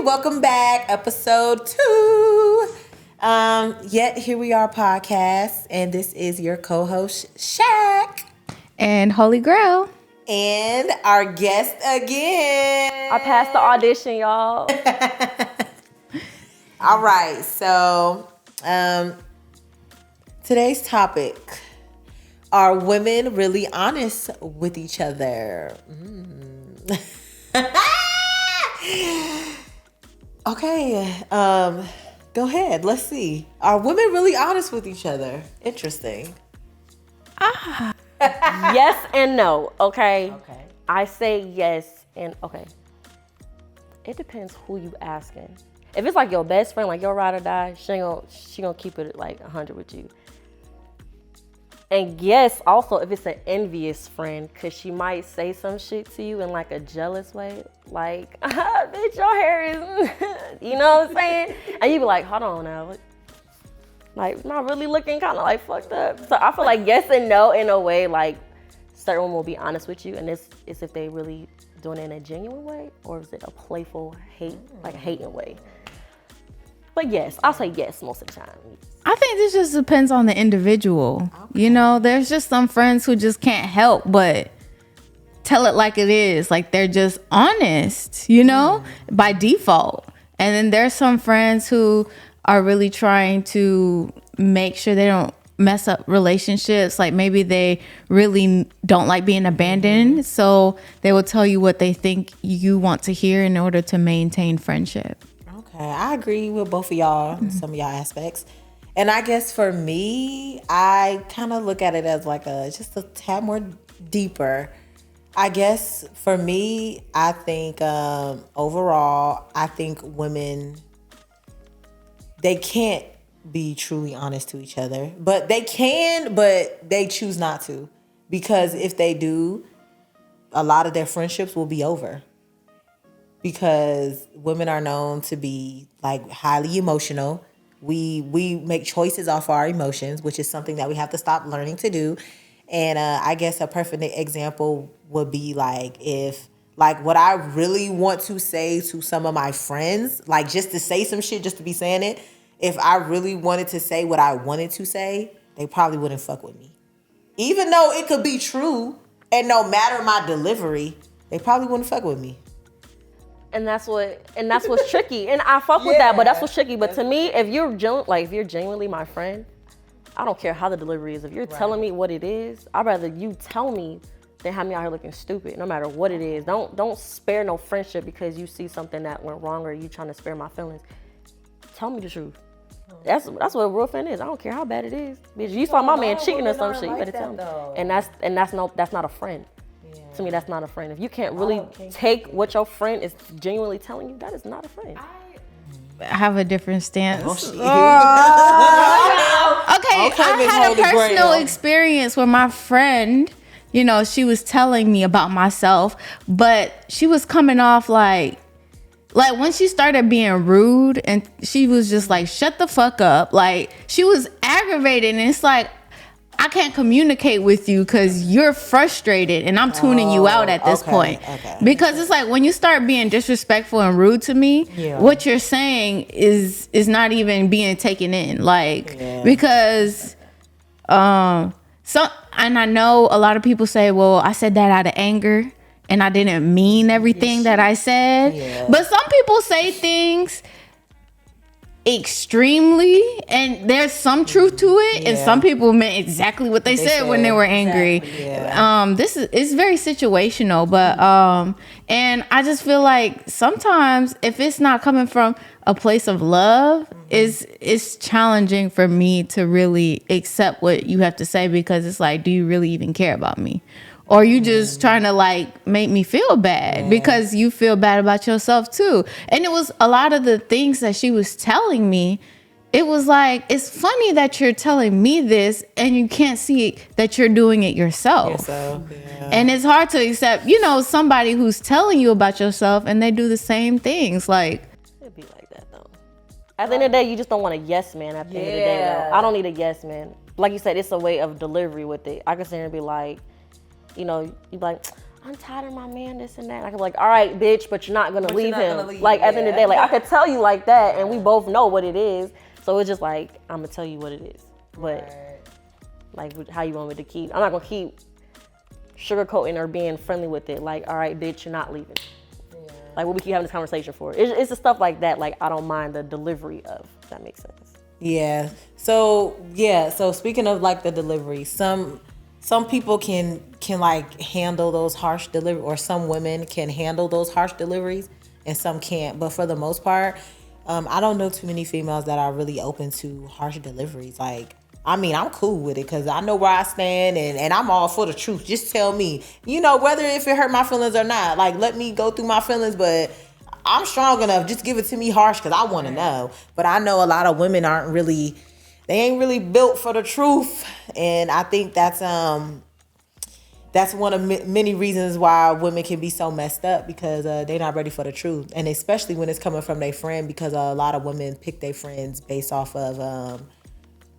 welcome back. Episode 2. Yet here we are, podcast, and this is your co-host Shaq and Holy Grail, and our guest again. I passed the audition, y'all. All right, so today's topic: are women really honest with each other? Okay, go ahead. Let's see. Are women really honest with each other? Interesting. Yes and no, okay? Okay. I say yes and okay. It depends who you asking. If it's like your best friend, like your ride or die, she gonna keep it like 100 with you. And yes, also if it's an envious friend, cause she might say some shit to you in like a jealous way, like, bitch, your hair is, you know what I'm saying? And you be like, hold on now, like, not really looking kind of like fucked up. So I feel like yes and no in a way, like certain women will be honest with you, and this is if they really doing it in a genuine way, or is it a playful hate, like hating way? But yes, I'll say yes most of the time. I think this just depends on the individual. Okay. You know, there's just some friends who just can't help but tell it like it is. Like they're just honest, you know, by default. And then there's some friends who are really trying to make sure they don't mess up relationships. Like maybe they really don't like being abandoned. So they will tell you what they think you want to hear in order to maintain friendship. Okay, I agree with both of y'all in some of y'all aspects. And I guess for me, I kind of look at it as like just a tad more deeper. I guess for me, I think overall, I think women, they can't be truly honest to each other. But they can, but they choose not to. Because if they do, a lot of their friendships will be over. Because women are known to be like highly emotional. We make choices off our emotions, which is something that we have to stop learning to do. And I guess a perfect example would be like if like what I really want to say to some of my friends, like just to say some shit just to be saying it. If I really wanted to say what I wanted to say, they probably wouldn't fuck with me. Even though it could be true, and no matter my delivery, they probably wouldn't fuck with me. And that's what's tricky. And I fuck with that, but that's what's tricky. But to me, if you're genuinely my friend, I don't care how the delivery is. If you're telling me what it is, I'd rather you tell me than have me out here looking stupid, no matter what it is. Don't spare no friendship because you see something that went wrong or you trying to spare my feelings. Tell me the truth. That's what a real friend is. I don't care how bad it is. Bitch, you saw my man cheating or some shit, you better tell me. And that's not a friend. To me, that's not a friend. If you can't really take what your friend is genuinely telling you, that is not a friend. I have a different stance. Okay, I had a personal experience where my friend, you know, she was telling me about myself, but she was coming off like when she started being rude and she was just like, shut the fuck up. Like she was aggravated and it's like, I can't communicate with you because you're frustrated and I'm tuning you out at this point. Okay. Because it's like when you start being disrespectful and rude to me, what you're saying is not even being taken in. Like, because and I know a lot of people say, well, I said that out of anger and I didn't mean everything that I said. Yeah. But some people say things extremely and there's some truth to it and some people meant exactly what they said when they were angry. This is very situational, but and I just feel like sometimes if it's not coming from a place of love, it's challenging for me to really accept what you have to say, because it's like, do you really even care about me? Or you just trying to like make me feel bad because you feel bad about yourself too. And it was a lot of the things that she was telling me. It was like, it's funny that you're telling me this and you can't see that you're doing it yourself. And it's hard to accept, you know, somebody who's telling you about yourself and they do the same things. Like, it'd be like that though. At the end of the day, you just don't want a yes man at the end of the day though. I don't need a yes man. Like you said, it's a way of delivery with it. I can sit here and be like, you know, you be like, I'm tired of my man, this and that. And I could be like, all right, bitch, but you're not gonna But leave you're not him. gonna leave, Like, at the end of the day, like, I could tell you like that, and we Right. both know what it is. So it's just like, I'm gonna tell you what it is. But, Right. like, how you want me to keep, I'm not gonna keep sugarcoating or being friendly with it. Like, all right, bitch, you're not leaving. Yeah. Like, what we keep having this conversation for. It's the stuff like that, like, I don't mind the delivery of, if that makes sense. Yeah. So speaking of like the delivery, some people can like handle those harsh delivery, or some women can handle those harsh deliveries and some can't. But for the most part, I don't know too many females that are really open to harsh deliveries. Like, I mean, I'm cool with it because I know where I stand, and I'm all for the truth. Just tell me, whether if it hurt my feelings or not. Like, let me go through my feelings, but I'm strong enough. Just give it to me harsh because I want to know. But I know a lot of women they ain't really built for the truth, and I think that's one of many reasons why women can be so messed up, because they're not ready for the truth, and especially when it's coming from their friend, because a lot of women pick their friends based off of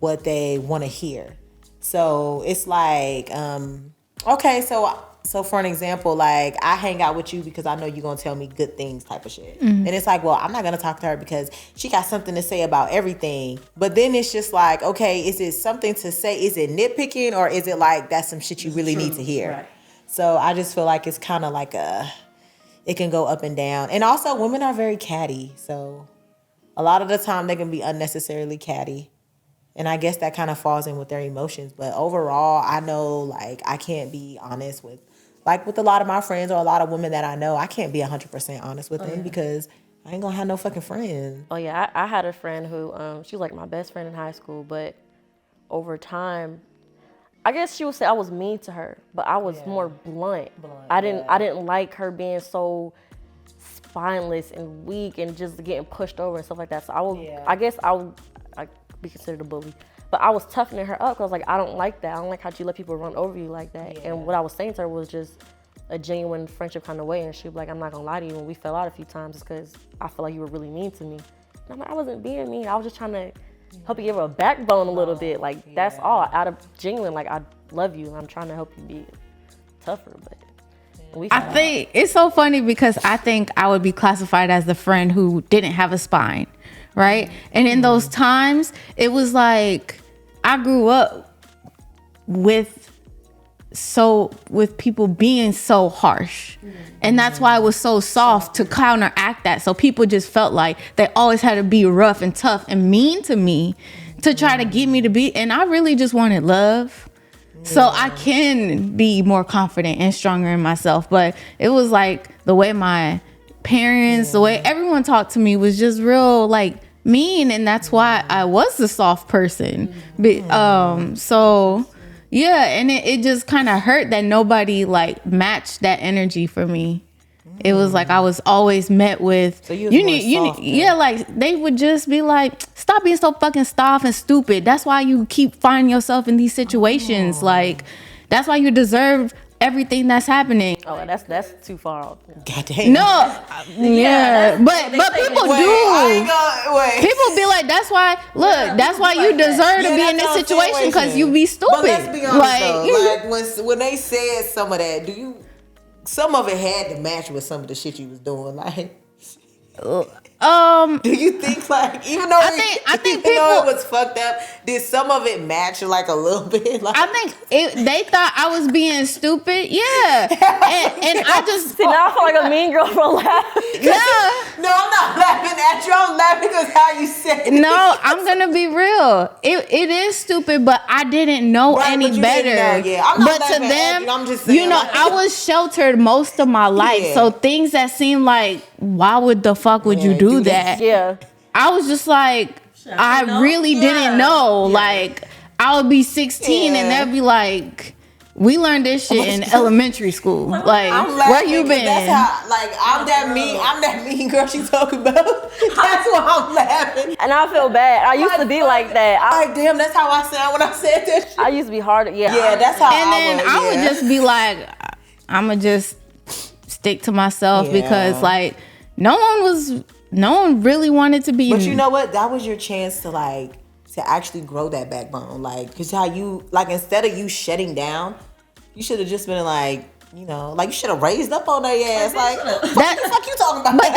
what they want to hear. So it's like, okay, so for an example, like, I hang out with you because I know you're going to tell me good things type of shit. And it's like, well, I'm not going to talk to her because she got something to say about everything. But then it's just like, okay, is it something to say? Is it nitpicking, or is it like that's some shit you really need to hear? Right. So I just feel like it's kind of like it can go up and down. And also, women are very catty. So a lot of the time they can be unnecessarily catty. And I guess that kind of falls in with their emotions. But overall, I know, like, I can't be honest with a lot of my friends or a lot of women that I know. I can't be 100% honest with them because I ain't gonna have no fucking friends. Oh yeah, I had a friend who she was like my best friend in high school, but over time, I guess she would say I was mean to her, but I was more blunt. I didn't like her being so spineless and weak and just getting pushed over and stuff like that. So I guess I would be considered a bully. But I was toughening her up because I was like, I don't like that. I don't like how you let people run over you like that. Yeah. And what I was saying to her was just a genuine friendship kind of way. And she was like, I'm not gonna lie to you. When we fell out a few times, it's because I feel like you were really mean to me. And I'm like, I wasn't being mean. I was just trying to help you give her a backbone a little bit. Like, that's all. Out of genuine, like, I love you and I'm trying to help you be tougher. But I think it's so funny because I think I would be classified as the friend who didn't have a spine, right? And in those times, it was like I grew up with people being so harsh. And that's why it was so soft to counteract that. So people just felt like they always had to be rough and tough and mean to me to try to get me to be. And I really just wanted love. So I can be more confident and stronger in myself. But it was like the way my parents, the way everyone talked to me was just real like mean. And that's why I was the soft person. But, so yeah, and it just kind of hurt that nobody like matched that energy for me. It was like I was always met with, so you need, yeah, like they would just be like, stop being so fucking soft and stupid. That's why you keep finding yourself in these situations. Like, that's why you deserve everything that's happening. Oh, that's too far off. God damn. No, yeah, but people do. People be like, that's why. Look, that's why you deserve to be in this situation because you be stupid. But let's be honest though, like when they said some of that, some of it had to match with some of the shit you was doing, like. Do you think like even though I think people, though it was fucked up, did some of it match like a little bit? Like, I think they thought I was being stupid, yeah. And I just see now I feel like a mean girl for laughing. No, I'm not laughing at you. I'm laughing because how you said it. No, I'm gonna be real. It is stupid, but I didn't know any better. Yeah, I'm not but to them, you. I'm just saying, I was sheltered most of my life. Yeah. So things that seem like, why would the fuck would you do that? Yeah. I was just like, I really didn't know. Yeah. Like, I would be 16 and they'd be like, we learned this shit in elementary school. Like, where you been? That's how, like, I'm that mean girl she's talking about. That's why I'm laughing. And I feel bad. I used to be like that. Like, damn, that's how I sound when I said that shit. I used to be hard. Yeah, and that's how then I would just be like, I'm going to just stick to myself because, like, no one really wanted to be. But you know what? That was your chance to actually grow that backbone. Like, cause how you, like, instead of you shutting down, you should have just been like, like you should have raised up on their ass. Like, what the fuck you talking about? But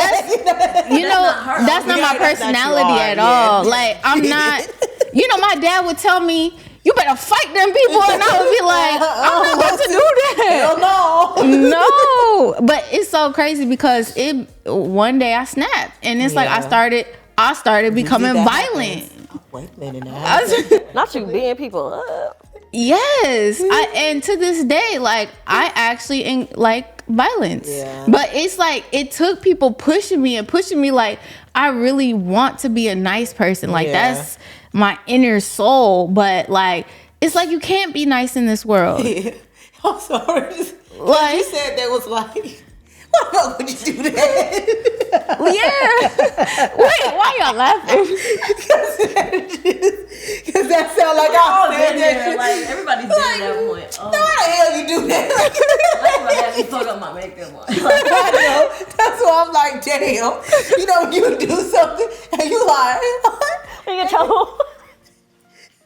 that's not my personality at all. Like, I'm not, my dad would tell me, you better fight them people. And I would be like, I'm not about to do that. Hell no. No. But it's so crazy because one day I snapped. And it's like I started becoming violent. Oh, wait a minute now. Not you beating people up. Yes, and to this day, like I actually like violence, but it's like it took people pushing me. Like I really want to be a nice person, like that's my inner soul. But like it's like you can't be nice in this world. I'm sorry, like you said that was like. Why the fuck would you do that? Wait, why y'all laughing? Because that sound like I said that. Like everybody's been at that point. Why the hell you do that? I had me fuck up my makeup on. I know. That's why I'm like, damn. You do something and you like, You get trouble.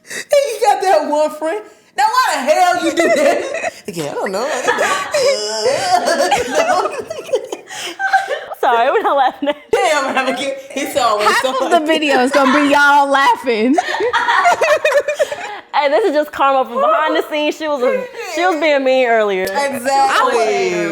and you got that one friend. Now, why the hell you do that? I don't know. Sorry, we're not laughing at Damn, it's always half of the video is gonna be y'all laughing. Hey, this is just karma from behind the scenes. She was being mean earlier. Exactly.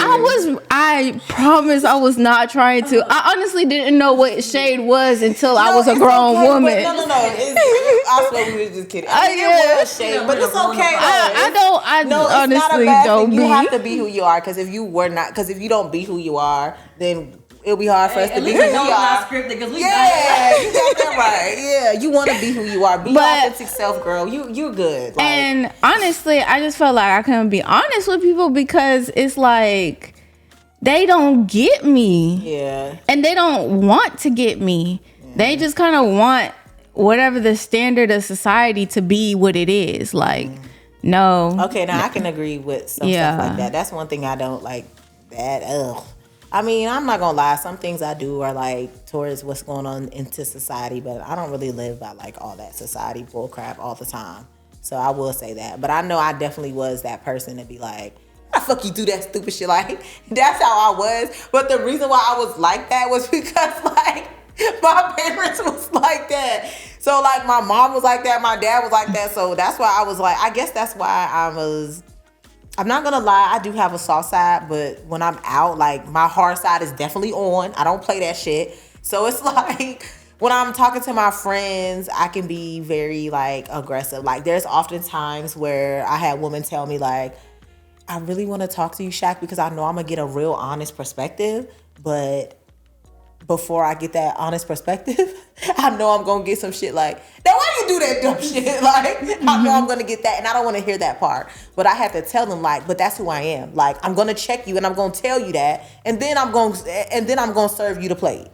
I promise I was not trying to. I honestly didn't know what shade was until I was a grown woman. No. I swear we were just kidding. It was shade, but it's okay. I honestly don't be. You have to be who you are, because if you don't be who you are, then it'll be hard for us to be who we are. Not scripted because we you got that right. Yeah, you want to be who you are. Be your authentic self, girl. You're good. Like, and honestly, I just felt like I couldn't be honest with people because it's like they don't get me. Yeah. And they don't want to get me. Yeah. They just kind of want whatever the standard of society to be what it is. Like, no. Okay, now I can agree with some stuff like that. That's one thing I don't like. That I mean, I'm not gonna lie. Some things I do are like towards what's going on into society, but I don't really live by like all that society bull crap all the time. So I will say that. But I know I definitely was that person to be like, why the fuck you do that stupid shit? Like, that's how I was. But the reason why I was like that was because like my parents was like that. So like my mom was like that, my dad was like that. So that's why I was like, I guess that's why I'm not gonna lie, I do have a soft side, but when I'm out, like my hard side is definitely on. I don't play that shit. So it's like when I'm talking to my friends, I can be very like aggressive. Like there's often times where I had women tell me like, I really want to talk to you, Shaq, because I know I'm gonna get a real honest perspective, but before I get that honest perspective, I know I'm gonna get some shit like, now why you do that dumb shit? Like, I know I'm gonna get that, and I don't want to hear that part. But I have to tell them like, but that's who I am. Like, I'm gonna check you, and I'm gonna tell you that, and then I'm gonna serve you the plate.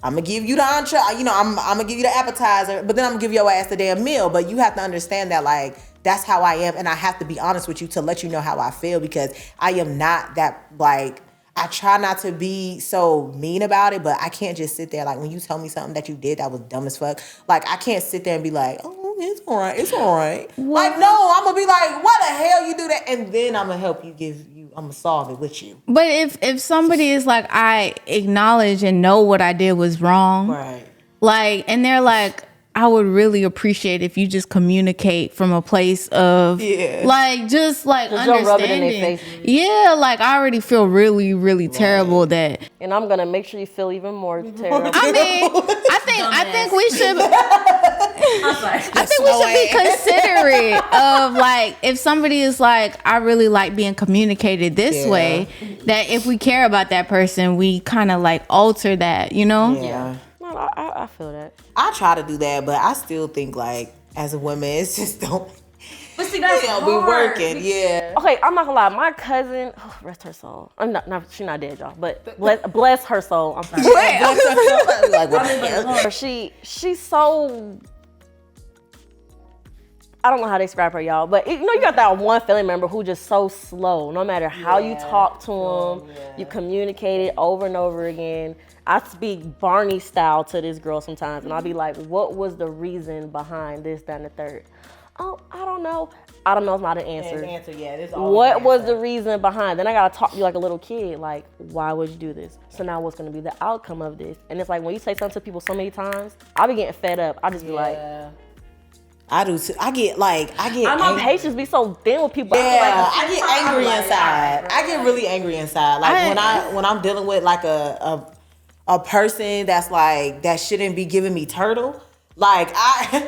I'm gonna give you the entree. I'm gonna give you the appetizer, but then I'm gonna give your ass the damn meal. But you have to understand that like that's how I am, and I have to be honest with you to let you know how I feel, because I am not that like. I try not to be so mean about it, but I can't just sit there. Like when you tell me something that you did that was dumb as fuck, like I can't sit there and be like, oh, it's all right. Like, no, I'm gonna be like, why the hell you do that? And then I'm gonna help you I'm gonna solve it with you. But if somebody is like, I acknowledge and know what I did was wrong. Right. Like, and they're like, I would really appreciate if you just communicate from a place of like just like understanding. Rub it in their face. Yeah, like I already feel really, really terrible that. And I'm gonna make sure you feel even more terrible. I mean, I think we should. I think we should be considerate of like if somebody is like, I really like being communicated this way. That if we care about that person, we kind of like alter that, you know? Yeah. I feel that. I try to do that, but I still think like as a woman, it's just don't. But see, that's hard. We working, yeah. Okay, I'm not gonna lie. My cousin, rest her soul. I'm not. She's not dead, y'all. But bless her soul. I'm sorry. She's so. I don't know how to describe her, y'all. But you got that one family member who just so slow. No matter how you talk to them, you communicate it over and over again. I speak Barney style to this girl sometimes, and I'll be like, what was the reason behind this, that, and the third? Oh, I don't know. I don't know is not an answer. Yeah, what was the reason behind? Then I gotta talk to you like a little kid. Like, why would you do this? So now what's gonna be the outcome of this? And it's like when you say something to people so many times, I be getting fed up. I just be like, I do too. I get my patience be so thin with people. Yeah, I get angry inside. I get really angry inside. Like when I'm dealing with like a person that's like that shouldn't be giving me turtle. Like I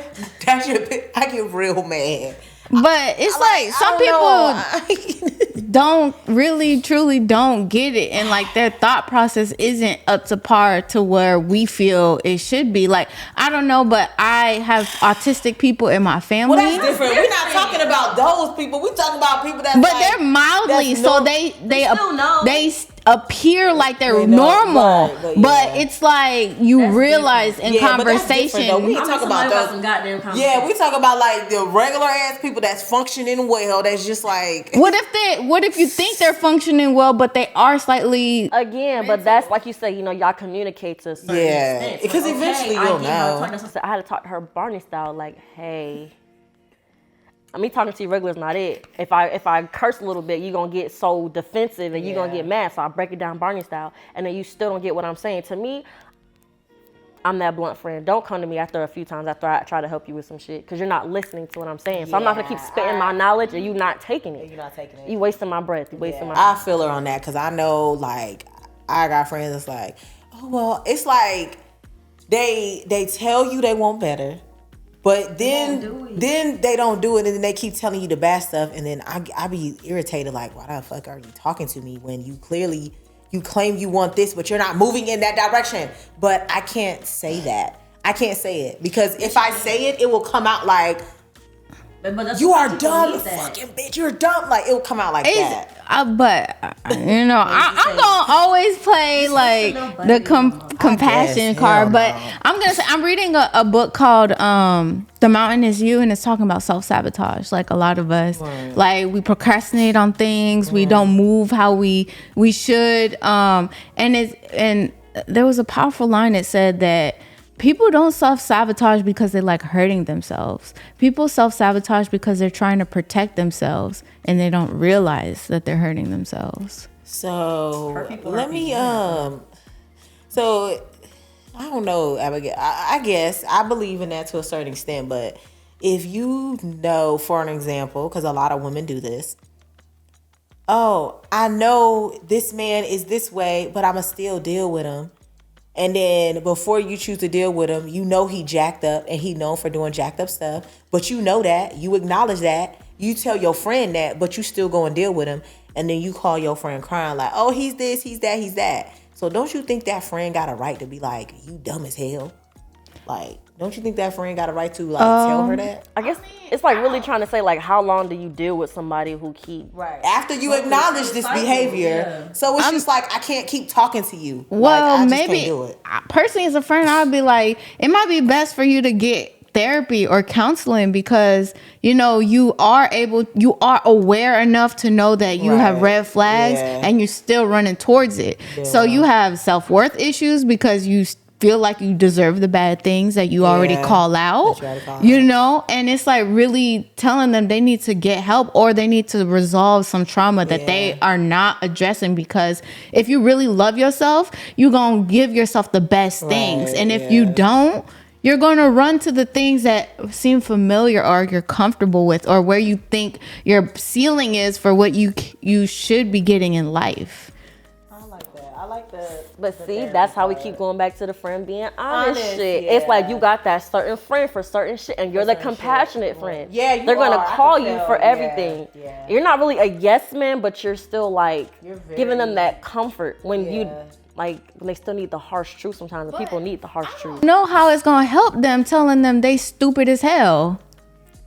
get real mad. But it's like some people don't really truly don't get it, and like their thought process isn't up to par to where we feel it should be. Like I don't know, but I have autistic people in my family. Well, that's different. We're not talking about those people. We're talking about people that. But they're mildly, so they appear like they're normal, right, but it's like you that's realize different. In conversation. We talk about those. Some goddamn conversation. Yeah, we talk about like the regular ass people that's functioning well. That's just like. What if you think they're functioning well, but they are slightly again? But that's like you say, y'all communicate to a certain extent. Because eventually you'll know. I had to talk to her Barney style, like, hey. Me talking to you regular is not it. If I curse a little bit, you're going to get so defensive and you're going to get mad. So I break it down Barney style. And then you still don't get what I'm saying. To me, I'm that blunt friend. Don't come to me after a few times after I try to help you with some shit. Because you're not listening to what I'm saying. So I'm not going to keep spitting my knowledge and you not taking it. You're not taking it. You wasting my breath. You wasting my I feel her on that because I know, like, I got friends that's like, oh, well, it's like they tell you they want better. But then they don't do it, and then they keep telling you the bad stuff, and then I be irritated, like, why the fuck are you talking to me when you claim you want this, but you're not moving in that direction? But I can't say that. I can't say it because if I say it, it will come out like, you are dumb, fucking bitch. You're dumb. Like it will come out like that. But I'm gonna always play like the compassion card. But I'm reading a book called "The Mountain Is You," and it's talking about self-sabotage. Like a lot of us, like we procrastinate on things. We don't move how we should. And there was a powerful line that said that. People don't self-sabotage because they like hurting themselves. People self-sabotage because they're trying to protect themselves and they don't realize that they're hurting themselves. So let me so I don't know, Abigail. I guess I believe in that to a certain extent, but if you know, for an example, because a lot of women do this, oh, I know this man is this way, but I'ma still deal with him. And then before you choose to deal with him, you know he jacked up and he known for doing jacked up stuff. But you know that. You acknowledge that. You tell your friend that, but you still go and deal with him. And then you call your friend crying like, oh, he's this, he's that, he's that. So don't you think that friend got a right to be like, you dumb as hell? Like, don't you think that friend got a right to like tell her that? I guess it's like really trying to say like how long do you deal with somebody who keep after you acknowledge this behavior. Yeah. So it's just like I can't keep talking to you. Well, like, maybe can't do it. Personally as a friend, I would be like, it might be best for you to get therapy or counseling because you are aware enough to know that you have red flags and you're still running towards it. Yeah. So you have self-worth issues because you feel like you deserve the bad things that you already call out, and it's like really telling them they need to get help or they need to resolve some trauma that they are not addressing, because if you really love yourself, you're going to give yourself the best things. And if you don't, you're going to run to the things that seem familiar or you're comfortable with or where you think your ceiling is for what you should be getting in life. But see, that's how we keep going back to the friend being honest shit. Yeah. It's like you got that certain friend for certain shit, and you're the compassionate friend. Yeah, they're gonna call you for everything. Yeah. You're not really a yes man, but you're still like giving them that comfort when you like when they still need the harsh truth. Sometimes the people need the harsh truth. Know how it's gonna help them telling them they stupid as hell.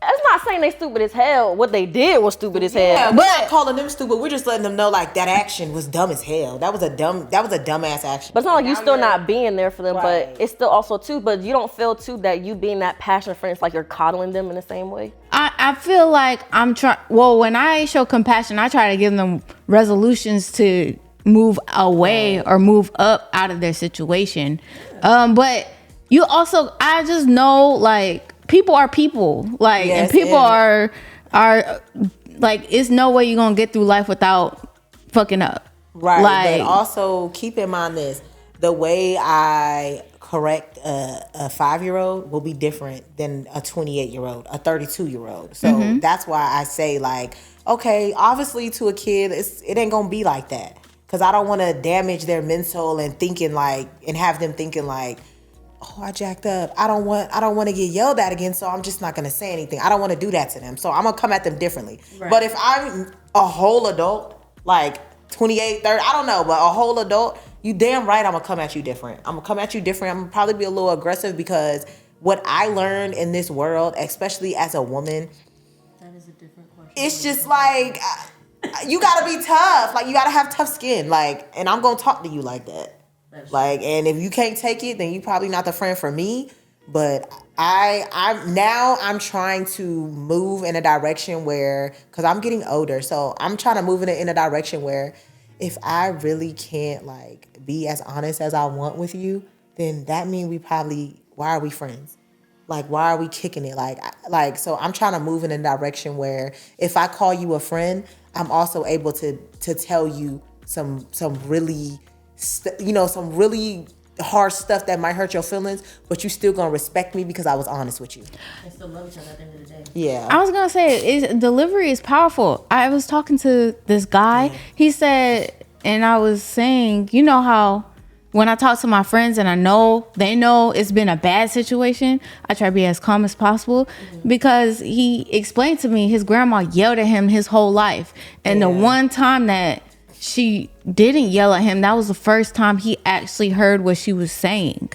It's not saying they stupid as hell. What they did was stupid as hell. Yeah, we're not calling them stupid. We're just letting them know like that action was dumb as hell. That was a dumbass action. But it's not like you still not being there for them. But it's still also too. But you don't feel too that you being that passionate friend, it's like you're coddling them in the same way. I feel like I'm trying. Well, when I show compassion, I try to give them resolutions to move away or move up out of their situation. But you also, I just know like. people are people. Like, Yes, and people are like, it's no way you're gonna get through life without fucking up. Right, Like, but also keep in mind this: the way I correct a 5-year-old will be different than a 28-year-old, a 32-year-old. So that's why I say, like, okay, obviously to a kid, it ain't gonna be like that, because I don't want to damage their mental and thinking like, and have them thinking like, oh, I jacked up. I don't want to get yelled at again, so I'm just not gonna say anything. I don't want to do that to them, so I'm gonna come at them differently. Right. But if I'm a whole adult, like 28, 30, I don't know, but a whole adult, you damn right I'm gonna come at you different. I'm gonna come at you different. I'm gonna probably be a little aggressive, because what I learned in this world, especially as a woman, that is a different question. It's just like, you gotta be tough. Like, you gotta have tough skin. Like, and I'm gonna talk to you like that. Like, and if you can't take it, then you probably not the friend for me. But I'm trying to move in a direction where, because I'm getting older, so I'm trying to move in a direction where, if I really can't like be as honest as I want with you, then that means why are we friends? Like, why are we kicking it? Like, so I'm trying to move in a direction where, if I call you a friend, I'm also able to tell you some really, some really hard stuff that might hurt your feelings, but you still gonna respect me because I was honest with you. And still love each other at the end of the day. Yeah. I was gonna say, delivery is powerful. I was talking to this guy. Yeah. He said, and I was saying, you know how when I talk to my friends and they know it's been a bad situation, I try to be as calm as possible, because he explained to me his grandma yelled at him his whole life, and the one time that she didn't yell at him, that was the first time he actually heard what she was saying.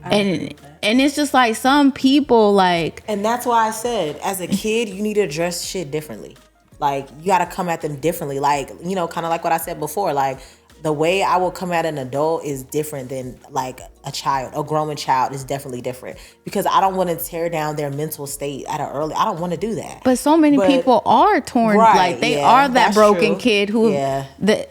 And it's just like, some people like, and that's why I said, as a kid, you need to address shit differently. Like, you got to come at them differently. Like, kind of like what I said before, like, the way I will come at an adult is different than like a child. A growing child is definitely different, because I don't want to tear down their mental state I don't want to do that. But so many people are torn. Right, like, they are that broken true. kid who they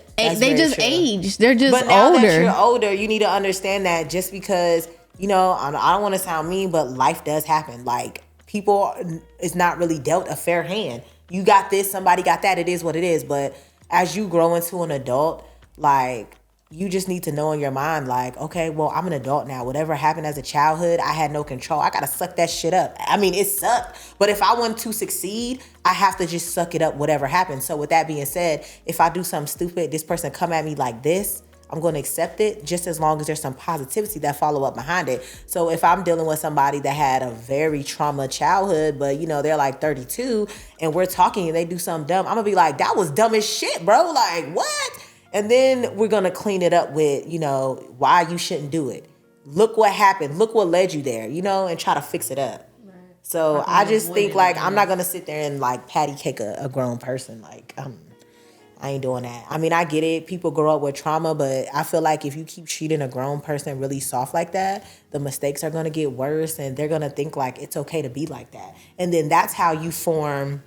just age. They're just but now older. That you're older, you need to understand that just because, I don't want to sound mean, but life does happen. Like, people is not really dealt a fair hand. You got this, somebody got that. It is what it is. But as you grow into an adult, like, you just need to know in your mind, like, okay, well, I'm an adult now. Whatever happened as a childhood, I had no control. I got to suck that shit up. I mean, it sucked. But if I want to succeed, I have to just suck it up, whatever happens. So with that being said, if I do something stupid, this person come at me like this, I'm going to accept it, just as long as there's some positivity that follow up behind it. So if I'm dealing with somebody that had a very trauma childhood, but they're like 32 and we're talking and they do something dumb, I'm gonna be like, that was dumb as shit, bro. Like, what? And then we're gonna clean it up with, why you shouldn't do it. Look what happened. Look what led you there, and try to fix it up. Right. So I just think, like, I'm not gonna sit there and like patty cake a grown person. Like, I ain't doing that. I mean, I get it. People grow up with trauma, but I feel like if you keep treating a grown person really soft like that, the mistakes are going to get worse, and they're going to think like it's okay to be like that. And then that's how you form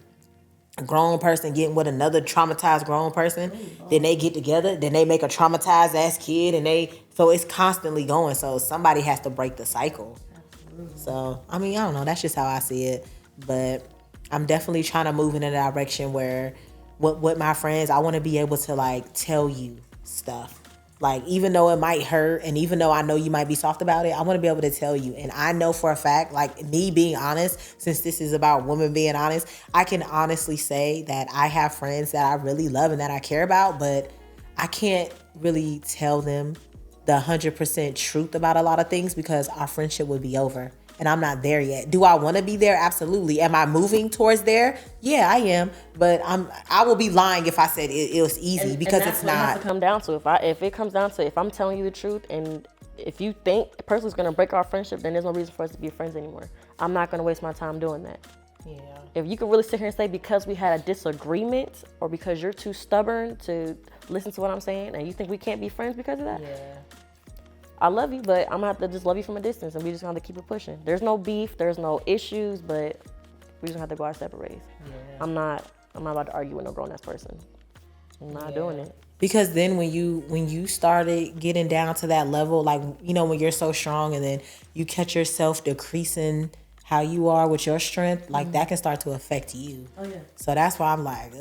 a grown person getting with another traumatized grown person. Then they get together. Then they make a traumatized ass kid, and so it's constantly going. So somebody has to break the cycle. Absolutely. So, I mean, I don't know. That's just how I see it. But I'm definitely trying to move in a direction where, with my friends, I want to be able to like tell you stuff. Like, even though it might hurt, and even though I know you might be soft about it, I want to be able to tell you. And I know for a fact, like, me being honest, since this is about women being honest, I can honestly say that I have friends that I really love and that I care about, but I can't really tell them the 100% truth about a lot of things, because our friendship would be over. And I'm not there yet. Do I want to be there? Absolutely. Am I moving towards there? Yeah, I am. But I will be lying if I said it was easy, because it's not. And that's what it has to come down to. If it comes down to, if I'm telling you the truth, and if you think a person's going to break our friendship, then there's no reason for us to be friends anymore. I'm not going to waste my time doing that. Yeah. If you could really sit here and say, because we had a disagreement, or because you're too stubborn to listen to what I'm saying, and you think we can't be friends because of that? Yeah. I love you, but I'm gonna have to just love you from a distance, and we just gonna have to keep it pushing. There's no beef, there's no issues, but we just gonna have to go our separate ways. Yeah. I'm not about to argue with no grown ass person. I'm not doing it. Because then when you started getting down to that level, like, when you're so strong, and then you catch yourself decreasing how you are with your strength, like that can start to affect you. Oh yeah. So that's why I'm like,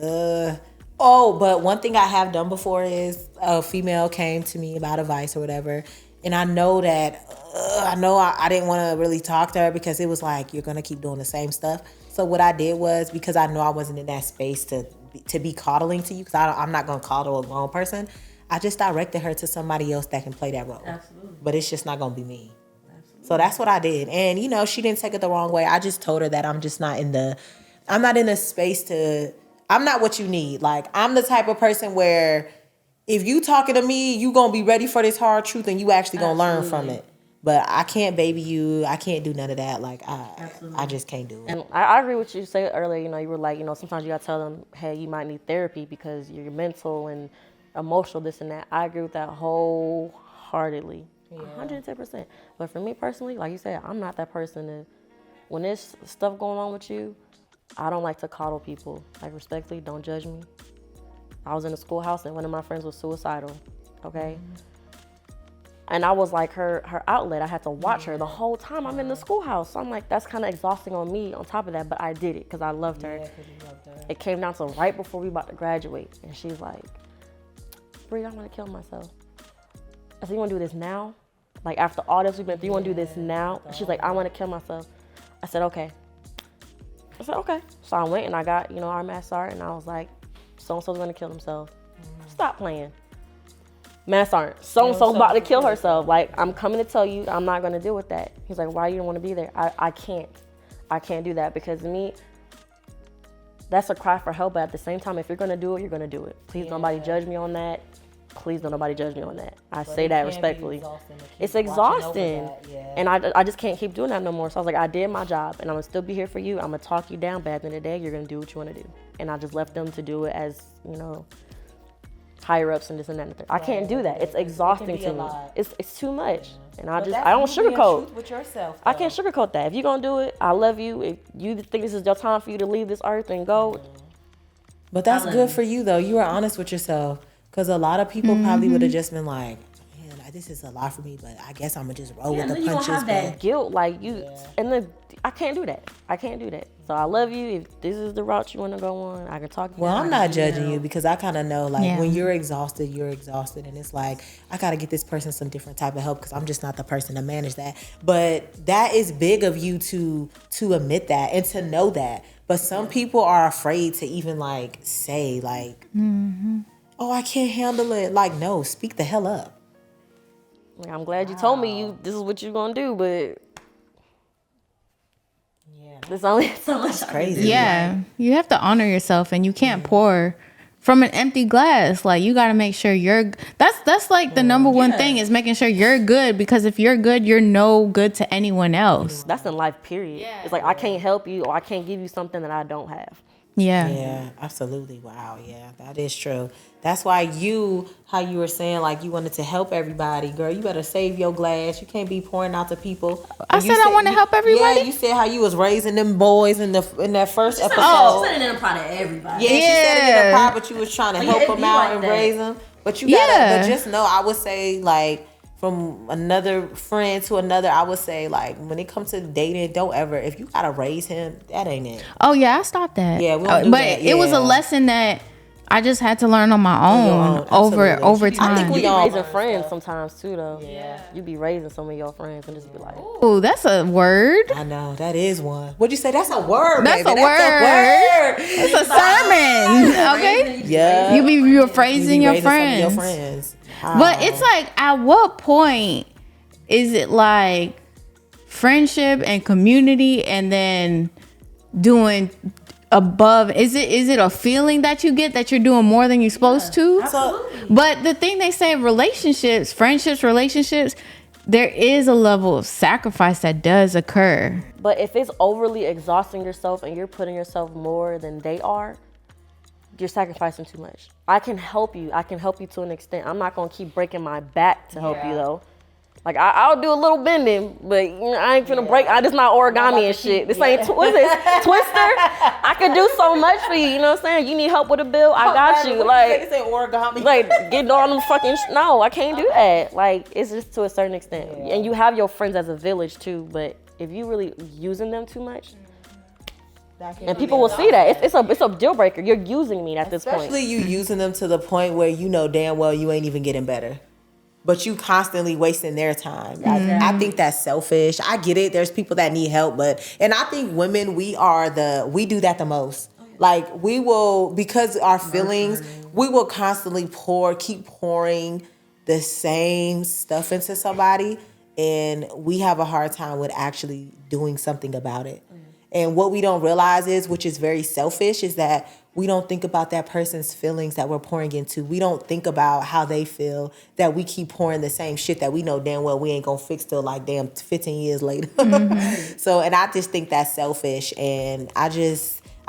Oh, but one thing I have done before is a female came to me about advice or whatever. And I know that, I didn't want to really talk to her because it was like, you're going to keep doing the same stuff. So what I did was, because I know I wasn't in that space to be coddling to you, because I'm not going to coddle a grown person, I just directed her to somebody else that can play that role. Absolutely. But it's just not going to be me. Absolutely. So that's what I did. And, she didn't take it the wrong way. I just told her that I'm not in the space to, I'm not what you need. Like, I'm the type of person where if you talking to me, you going to be ready for this hard truth and you actually going to learn from it. But I can't baby you. I can't do none of that. Like, I just can't do it. And I agree with you said earlier. You were like, sometimes you got to tell them, hey, you might need therapy because you're mental and emotional, this and that. I agree with that wholeheartedly, 110%. But for me personally, like you said, I'm not that person when there's stuff going on with you, I don't like to coddle people. Like, respectfully, don't judge me. I was in a schoolhouse and one of my friends was suicidal, okay? And I was like her outlet. I had to watch her the whole time I'm in the schoolhouse. So I'm like, that's kind of exhausting on me on top of that, but I did it because I loved her. It came down to right before we about to graduate. And she's like, Bree, I want to kill myself. I said, you want to do this now? Like, after all this we've been through, you want to do this now? She's like, I want to kill myself. I said, okay. So I went and I got, our mass art, and I was like, so-and-so's going to kill himself. Stop playing. Mass art. So-and-so's about to kill herself. Like, I'm coming to tell you, I'm not going to deal with that. He's like, why you don't want to be there? I can't. I can't do that because me, that's a cry for help. But at the same time, if you're going to do it, you're going to do it. Please nobody judge me on that. Please don't nobody judge me on that. I say that respectfully. It's exhausting. And I just can't keep doing that no more. So I was like, I did my job and I'm going to still be here for you. I'm going to talk you down, but at the end of the day, you're going to do what you want to do. And I just left them to do it as, higher ups and this and that. And I can't do that. It's exhausting to me. It's too much. And I don't sugarcoat. With yourself, I can't sugarcoat that. If you're going to do it, I love you. If you think this is your time for you to leave this earth and go. But that's good for you, though. You were honest with yourself. Because a lot of people probably would have just been like, man, this is a lot for me, but I guess I'm going to just roll with the punches. You don't have that guilt. Like, and then I can't do that. So I love you. If this is the route you want to go on, I can talk to you. Well, I'm not judging you because I kind of know, like, when you're exhausted. And it's like, I got to get this person some different type of help because I'm just not the person to manage that. But that is big of you to admit that and to know that. But some people are afraid to even, like, say, like, oh, I can't handle it. Like, no, speak the hell up. Like, I'm glad you told me this is what you're going to do, but there's only so much. Crazy. Yeah, you have to honor yourself, and you can't pour from an empty glass. Like, you got to make sure that's like the number one thing is making sure you're good, because if you're good, you're no good to anyone else. That's in life, period. Yeah. It's like, I can't help you or I can't give you something that I don't have. Yeah, absolutely. Wow. Yeah, that is true. That's why how you were saying, like, you wanted to help everybody. Girl, you better save your glass. You can't be pouring out to people. I said I want to help everybody. Yeah, you said how you was raising them boys in that first episode. Oh, said it in a pot of everybody. Yeah, she said it in a pot, but you was trying to help them out and raise them. But you gotta, but just know, I would say, like, from another friend to another, I would say, like, when it comes to dating, don't ever, if you gotta raise him, that ain't it. Oh yeah, I stopped that. Yeah, we don't do that. It was a lesson that I just had to learn on my own over time. I think we be raising friends sometimes too, though. Yeah, you be raising some of your friends and just be like, "Oh, that's a word." I know, that is one. What'd you say? That's a word. That's baby. a word. It's a sermon. Okay. Yeah. You're phrasing your friends. Some of your friends. But it's like, at what point is it like friendship and community, and then doing above? Is it a feeling that you get that you're doing more than you're supposed to? Absolutely. But the thing they say, relationships, there is a level of sacrifice that does occur. But if it's overly exhausting yourself and you're putting yourself more than they are, you're sacrificing too much. I can help you to an extent. I'm not gonna keep breaking my back to help you though. Like, I'll do a little bending, but I ain't finna break. I just not origami and shit. This ain't what's this, Twister. I can do so much for you. You know what I'm saying? You need help with a bill, I got you. Like, say origami. Like, get on them fucking. No, I can't do that. Like, it's just to a certain extent. And you have your friends as a village too, but if you really using them too much, and people will see that it's a deal breaker. You're using me at this point. Especially you using them to the point where you know damn well you ain't even getting better, but you constantly wasting their time. I think that's selfish. I get it. There's people that need help, and I think women, we do that the most. Like we will, because our feelings, we will constantly keep pouring the same stuff into somebody, and we have a hard time with actually doing something about it. And what we don't realize is, which is very selfish, is that we don't think about that person's feelings that we're pouring into. We don't think about how they feel, that we keep pouring the same shit that we know damn well we ain't gonna fix till like damn 15 years later. So, and I just think that's selfish. And I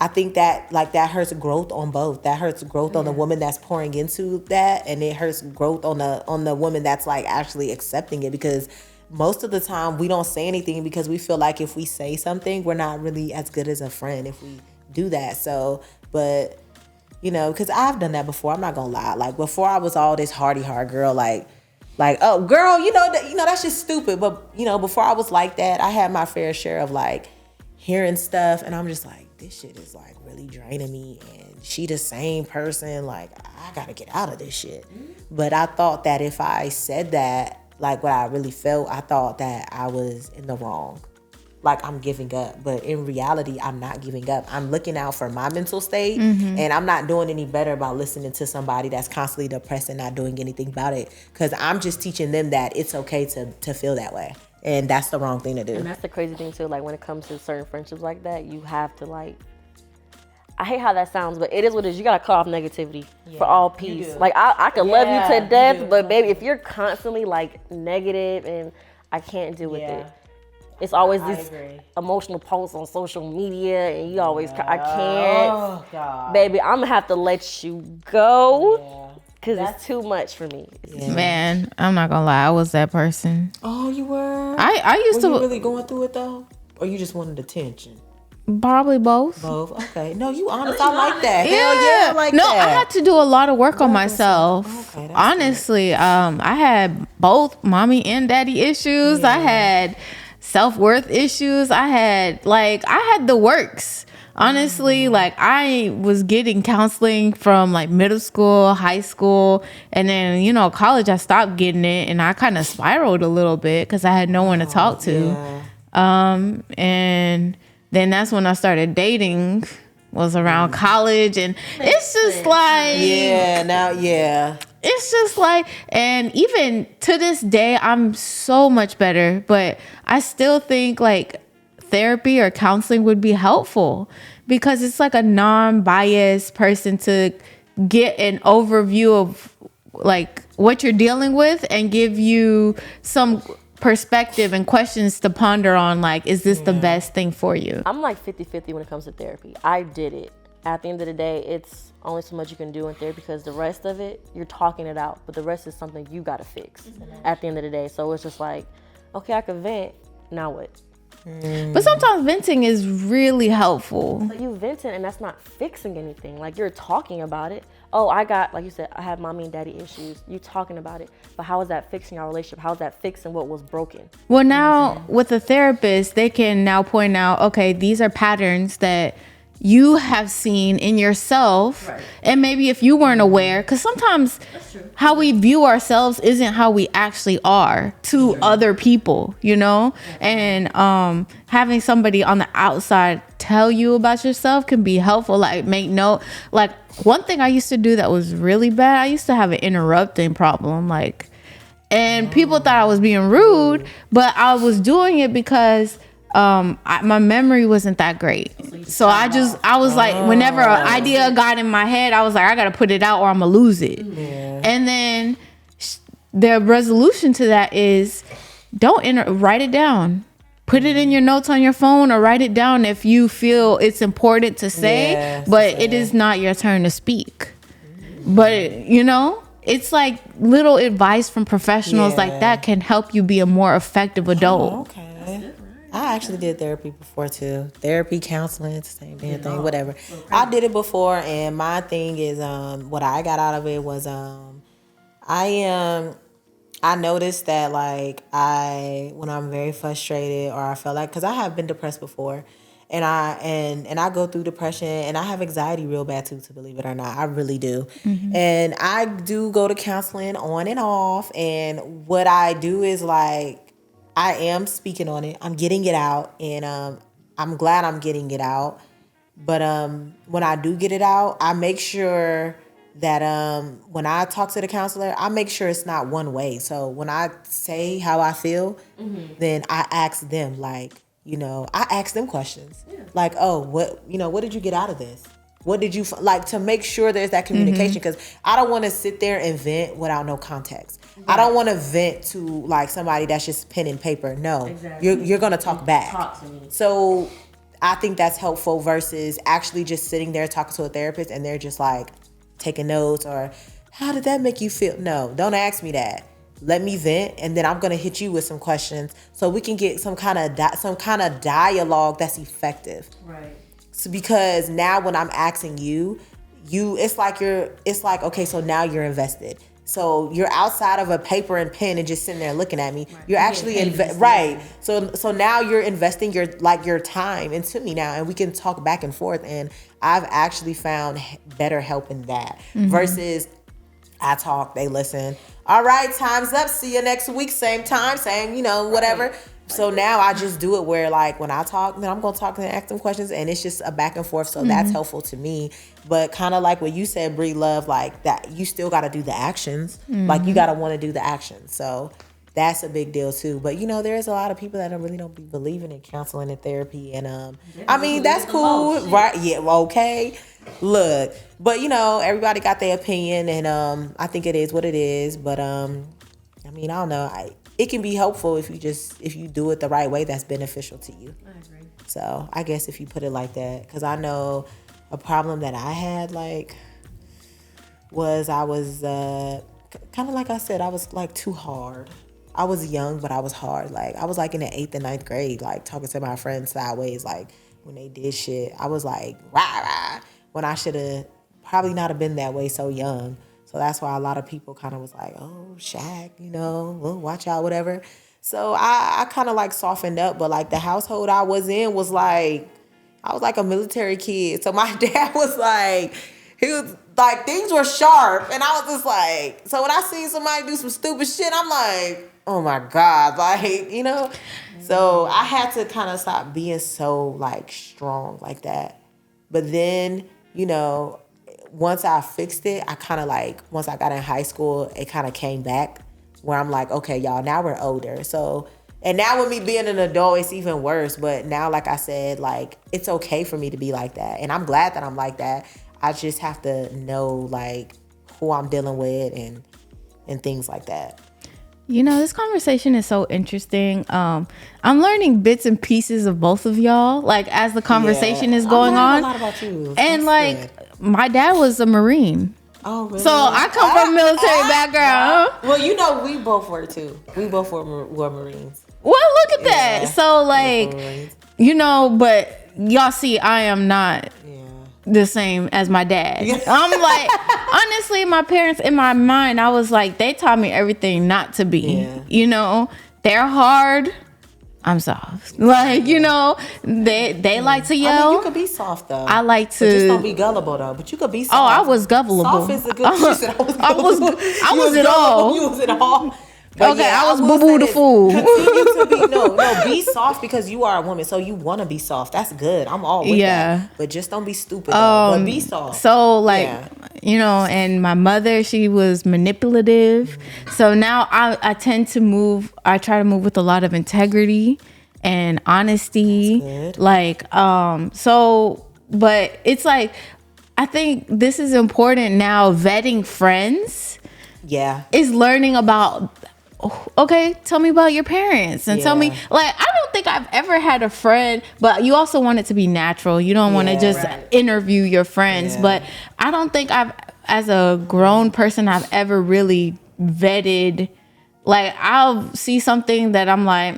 think that like that hurts growth on both. That hurts growth on the woman that's pouring into that, and it hurts growth on the woman that's like actually accepting it, because most of the time we don't say anything because we feel like if we say something, we're not really as good as a friend if we do that. So, but you know, because I've done that before. I'm not gonna lie. Like before, I was all this hardy hard girl, like oh girl, you know that's just stupid. But you know, before I was like that, I had my fair share of like hearing stuff, and I'm just like, this shit is like really draining me, and she the same person. Like I gotta get out of this shit. But I thought that if I said that, like what I really felt, I thought that I was in the wrong. Like I'm giving up. But in reality, I'm not giving up. I'm looking out for my mental state, and I'm not doing any better by listening to somebody that's constantly depressed and not doing anything about it. Because I'm just teaching them that it's okay to feel that way. And that's the wrong thing to do. And that's the crazy thing too. Like when it comes to certain friendships like that, you have to like, I hate how that sounds, but it is what it is. You gotta cut off negativity for all peace. Like I can love you to death, but baby, if you're constantly like negative and I can't deal with it. It's always this emotional posts on social media, and you always I can't. Oh God, baby, I'm gonna have to let you go. Cause it's too much for me. Man, I'm not gonna lie, I was that person. Oh, you were? I used to. Were you really going through it though? Or you just wanted attention? Probably both. Both. Okay. No, you honest. I like that. Yeah. Hell yeah, I like no, that. I had to do a lot of work on myself. Okay, honestly, I had both mommy and daddy issues. I had self-worth issues. I had the works. Honestly, like I was getting counseling from like middle school, high school, and then, you know, college, I stopped getting it, and I kind of spiraled a little bit because I had no one to talk to. And then that's when I started dating, was around college, and it's just like, it's just like, and even to this day, I'm so much better, but I still think like therapy or counseling would be helpful because it's like a non-biased person to get an overview of like what you're dealing with and give you some perspective and questions to ponder on, like, is this the best thing for you? I'm like 50-50 when it comes to therapy. I did it. At the end of the day, it's only so much you can do in therapy because the rest of it, you're talking it out, but the rest is something you got to fix at the end of the day. So it's just like, okay, I can vent, now what? But sometimes venting is really helpful. But you venting and that's not fixing anything. Like you're talking about it. Oh, I got, like you said, I have mommy and daddy issues. You talking about it. But how is that fixing our relationship? How is that fixing what was broken? Well, now with a therapist, they can now point out, okay, these are patterns that you have seen in yourself. Right. And maybe if you weren't aware, because sometimes how we view ourselves isn't how we actually are to other people, you know? And having somebody on the outside tell you about yourself can be helpful. Like make note, like one thing I used to do that was really bad, I used to have an interrupting problem, like, and people thought I was being rude, but I was doing it because my memory wasn't that great. So I was like, whenever an idea got in my head, I was like, I gotta put it out or I'm gonna lose it. And then the resolution to that is write it down. Put it in your notes on your phone or write it down if you feel it's important to say, but it is not your turn to speak. But you know, it's like little advice from professionals like that can help you be a more effective adult. Oh, okay. I actually did therapy before too. Therapy, counseling, it's the same damn thing, whatever. I did it before, and my thing is, what I got out of it was, I I noticed that like when I'm very frustrated or I feel like, because I have been depressed before, and I go through depression and I have anxiety real bad too, to believe it or not. I really do. And I do go to counseling on and off, and what I do is like I am speaking on it. I'm getting it out, and I'm glad I'm getting it out. But when I do get it out, I make sure that when I talk to the counselor, I make sure it's not one way. So when I say how I feel, then I ask them like, I ask them questions like, oh, what did you get out of this? What did you like, to make sure there's that communication? Because I don't want to sit there and vent without no context. I don't want to vent to like somebody that's just pen and paper. No, you're gonna talk back. Talk to me. So I think that's helpful versus actually just sitting there talking to a therapist and they're just like taking notes or how did that make you feel? No, don't ask me that. Let me vent, and then I'm gonna hit you with some questions so we can get some kind of dialogue that's effective. Right. So because now when I'm asking you, it's like okay, so now you're invested. So you're outside of a paper and pen and just sitting there looking at me. Right. You're actually right. So now you're investing your time into me now, and we can talk back and forth. And I've actually found better help in that versus I talk, they listen. All right, time's up. See you next week, same time, same whatever. Right. So now I just do it where like when I talk, then I'm gonna talk and ask them questions, and it's just a back and forth. So that's helpful to me. But kind of like what you said, Bree, love, like that you still got to do the actions. Like you got to want to do the actions. So that's a big deal too. But there's a lot of people that really don't be believing in counseling and therapy, and I mean that's cool, right? Yeah, okay. Look, but everybody got their opinion, and I think it is what it is. But I mean, I don't know. It can be helpful if you do it the right way that's beneficial to you. I agree. So I guess if you put it like that, because I know a problem that I had was I was kind of like I said, I was like too hard. I was young, but I was hard. Like I was like in the 8th and 9th grade, like talking to my friends sideways, like when they did shit. I was like rah rah when I should have probably not have been that way so young. So that's why a lot of people kind of was like, oh, Shaq, well, watch out, whatever. So I kind of like softened up, but like the household I was in was like, I was like a military kid. So my dad was like, he was like, things were sharp. And I was just like, so when I see somebody do some stupid shit, I'm like, oh my God, like, So I had to kind of stop being so like strong like that. But then, once I fixed it, I kind of like, once I got in high school, it kind of came back where I'm like, okay, y'all, now we're older. So, and now with me being an adult, it's even worse. But now, like I said, like, it's okay for me to be like that. And I'm glad that I'm like that. I just have to know like who I'm dealing with and things like that. This conversation is so interesting. I'm learning bits and pieces of both of y'all, like as the conversation is going on. A lot about you. And like, good. My dad was a Marine. Oh, really? So I come from a military background. Well, we both were too. We both were Marines. Well, look at that. So like, but y'all see, I am not the same as my dad. I'm like, honestly, my parents, in my mind, I was like, they taught me everything not to be. They're hard. I'm soft. Like, they like to yell. I mean, you could be soft though. I like to. But just don't be gullible though. But you could be soft. Oh, I was gullible. Soft is a good. She said I was it all. You was it all. But okay, I was boo boo the fool. Continue to be no, be soft because you are a woman, so you want to be soft. That's good. I'm all with that. But just don't be stupid. But be soft. So like, and my mother, she was manipulative. So now I tend to move. I try to move with a lot of integrity and honesty. That's good. Like, so, but it's like, I think this is important now. Vetting friends. Yeah. Is learning about. Okay, tell me about your parents and tell me, like, I don't think I've ever had a friend, but you also want it to be natural. You don't want to just interview your friends, but I don't think as a grown person, I've ever really vetted. Like, I'll see something that I'm like,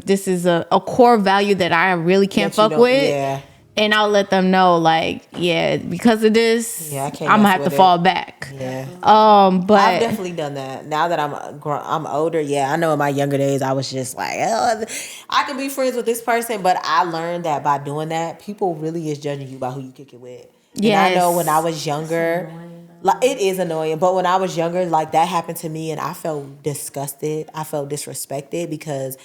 this is a core value that I really can't fuck with. And I'll let them know, like, yeah, because of this, Yeah, I can't I'm gonna mess have to with fall it. back. Yeah. But I've definitely done that. Now that I'm older, yeah, I know in my younger days I was just like, oh, I can be friends with this person, but I learned that by doing that, people really is judging you by who you kick it with. And I know when I was younger, like it is annoying, but when I was younger, like that happened to me, and I felt disgusted. I felt disrespected because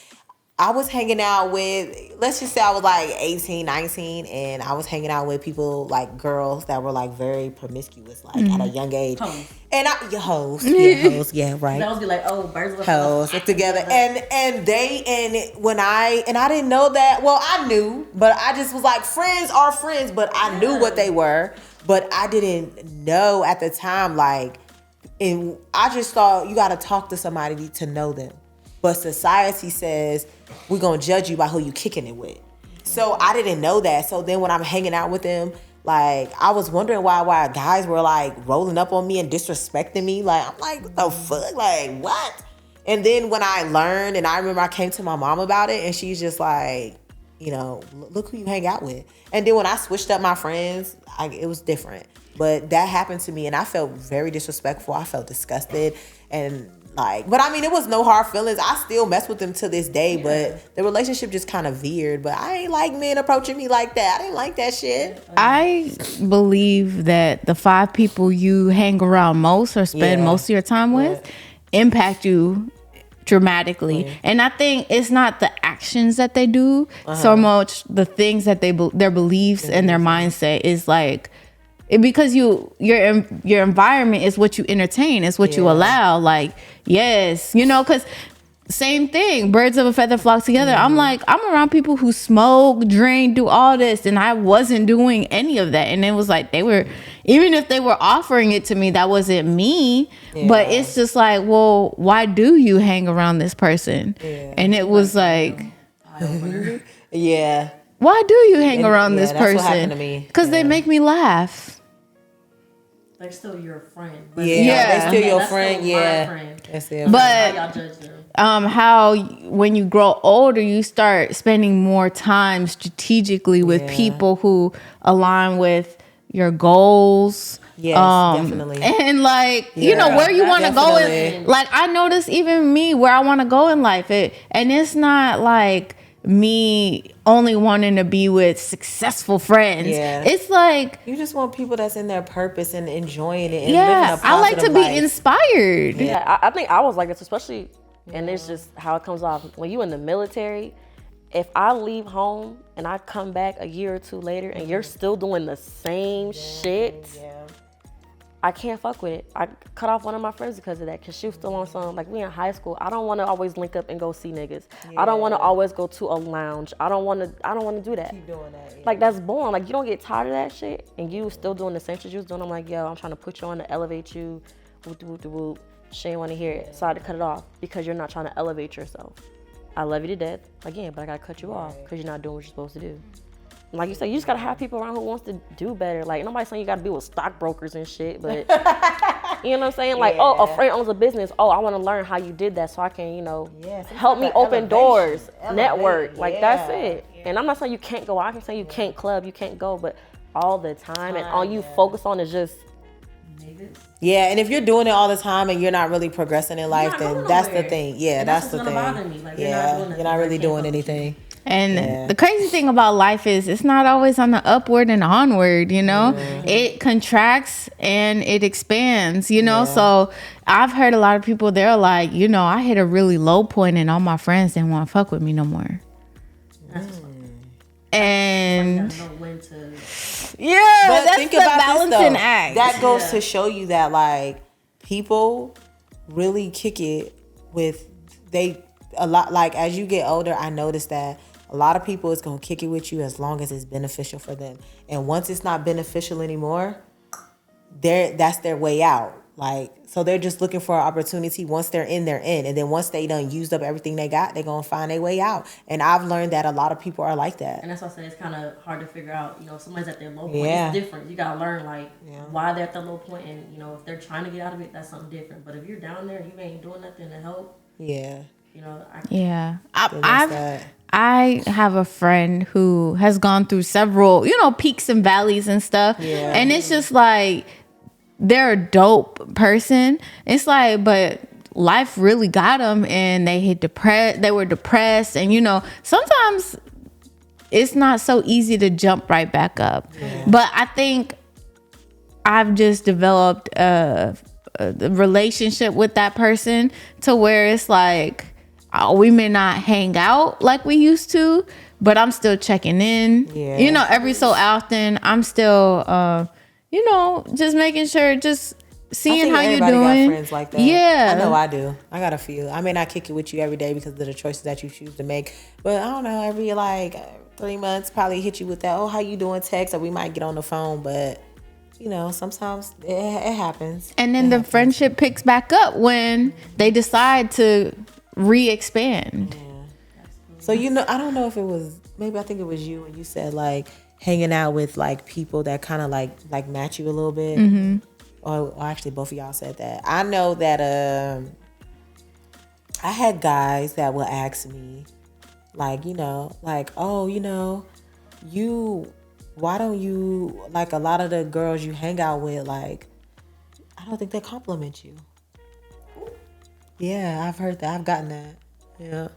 I was hanging out with, let's just say I was like 18, 19, and I was hanging out with people, like girls that were like very promiscuous, like at a young age. Hoes. And hoes, yeah, right. That would be like, oh, birds of a Hoes feather together. And when I didn't know that, well, I knew, but I just was like, friends are friends, but I knew what they were, but I didn't know at the time, like, and I just thought you got to talk to somebody to know them. But society says we're going to judge you by who you kicking it with. So I didn't know that. So then when I'm hanging out with them, like, I was wondering why guys were, like, rolling up on me and disrespecting me. Like, I'm like, what the fuck? Like, what? And then when I learned, and I remember I came to my mom about it, and she's just like, you know, look who you hang out with. And then when I switched up my friends, it was different. But that happened to me, and I felt very disrespectful. I felt disgusted. And like, but I mean, it was no hard feelings. I still mess with them to this day, but the relationship just kind of veered. But I ain't like men approaching me like that. I didn't like that shit. I believe that the 5 people you hang around most or spend most of your time with impact you dramatically. And I think it's not the actions that they do so much the things that their beliefs and their mindset is like, because your environment is what you entertain, is what you allow. Like, yes, you know, because same thing, birds of a feather flock together. I'm like, I'm around people who smoke, drink, do all this, and I wasn't doing any of that. And it was like even if they were offering it to me, that wasn't me. But it's just like, well, why do you hang around this person? And it was like, why do you hang around this that's what person? happened to me. Because they make me laugh. They're still your friend. They're still your that's friend. still my Yeah. friend. That's it. How But y'all judge them? how when you grow older, you start spending more time strategically with people who align with your goals. Yes, definitely. And like, you know, where you want to go definitely. in. Like, I notice even me, where I want to go in life. And it's not like me only wanting to be with successful friends. It's like, You just want people that's in their purpose and enjoying it and living a positive I like to be life. inspired. Yeah, I think I was like this, especially, and it's just how it comes off. When you in the military, if I leave home and I come back a year or two later and you're still doing the same shit, I can't fuck with it. I cut off one of my friends because of that, because she was still on some, like, we in high school. I don't want to always link up and go see niggas. I don't want to always go to a lounge. I don't want to do that. Keep doing that. Like, that's boring. Like, you don't get tired of that shit and you still doing the same shit you was doing. I'm like, yo, I'm trying to put you on to elevate you. Whoop. She ain't want to hear it. So I had to cut it off because you're not trying to elevate yourself. I love you to death, again, but I got to cut you off because you're not doing what you're supposed to do. Like you said, you just gotta have people around who wants to do better. Like, nobody's saying you gotta be with stockbrokers and shit, but you know what I'm saying? Like, oh, a friend owns a business. Oh, I wanna learn how you did that so I can, you know, help me open doors, network. Like, that's it. And I'm not saying you can't go out. I can say you can't club, you can't go, but all the time and all you focus on is just Niggas. Yeah, and if you're doing it all the time and you're not really progressing in life, then that's the thing. Yeah, And that's the what's thing. gonna bother me. Like, You're not really doing anything. And the crazy thing about life is it's not always on the upward and onward, you know? It contracts and it expands, you know? So I've heard a lot of people, they're like, you know, I hit a really low point and all my friends didn't want to fuck with me no more. And know when to. but that's think the about this, balancing though. act. That goes to show you that, like, people really kick it with a lot. Like, as you get older, I noticed that a lot of people is gonna kick it with you as long as it's beneficial for them. And once it's not beneficial anymore, that's their way out. Like, so they're just looking for an opportunity. Once they're in, they're in. And then once they done used up everything they got, they're gonna find their way out. And I've learned that a lot of people are like that. And that's why I say it's kind of hard to figure out, you know, if somebody's at their low point. Yeah. It's different. You got to learn, like, why they're at the low point. And, you know, if they're trying to get out of it, that's something different. But if you're down there and you ain't doing nothing to help, you know, I have a friend who has gone through several, peaks and valleys and stuff. Yeah. And it's just like, they're a dope person. It's like, but life really got them and they were depressed. And, sometimes it's not so easy to jump right back up. Yeah. But I think I've just developed a relationship with that person to where it's like, we may not hang out like we used to, but I'm still checking in. Yeah. Every so often, I'm still, just making sure, just seeing how you're doing. Got friends like that. Yeah. I know I do. I got a few. I may not kick it with you every day because of the choices that you choose to make, but I don't know, every 3 months, probably hit you with that, oh, how you doing text, or we might get on the phone, but sometimes it happens. And then the friendship picks back up when they decide to re-expand. Yeah. So I don't know if it was, maybe I think it was you when you said hanging out with people that kind of like match you a little bit. Mm-hmm. Or actually both of y'all said that. I know that I had guys that would ask me why don't you, a lot of the girls you hang out with, I don't think they compliment you. Yeah, I've heard that. I've gotten that. Yeah.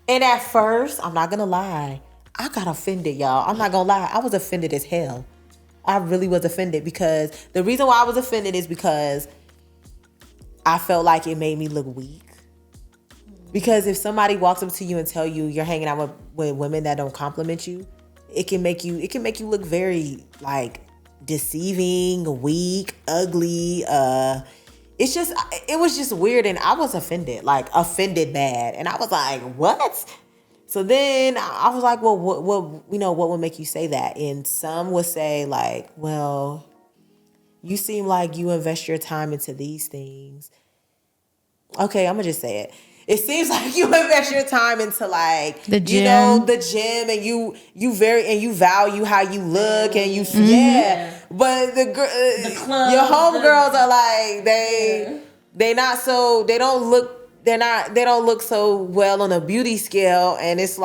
And at first, I'm not going to lie, I got offended, y'all. I'm not going to lie. I was offended as hell. I really was offended because the reason why I was offended is because I felt like it made me look weak. Because if somebody walks up to you and tell you you're hanging out with women that don't compliment you, it can make you look very deceiving, weak, ugly, it was just weird, and I was offended, offended bad. And I was like, what? So then I was like, well, what would make you say that? And some would say well, you seem like you invest your time into these things. Okay, I'm gonna just say it. It seems like you invest your time into the gym. The gym, and you value how you look, and you But the club, your homegirls are they don't look so well on a beauty scale, and it's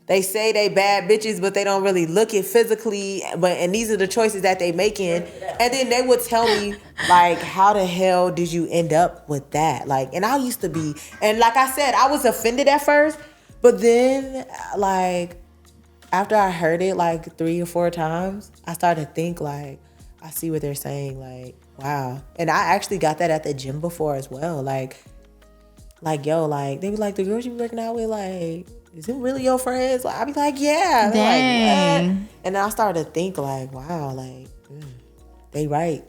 they say they bad bitches, but they don't really look it physically. And these are the choices that they making. And then they would tell me how the hell did you end up with that? And I used to be, and like I said, I was offended at first, but then after I heard it 3 or 4 times, I started to think I see what they're saying. Wow. And I actually got that at the gym before as well. They be the girls you be working out with, is it really your friends? I be yeah. They're what? And then I started to think wow, they right.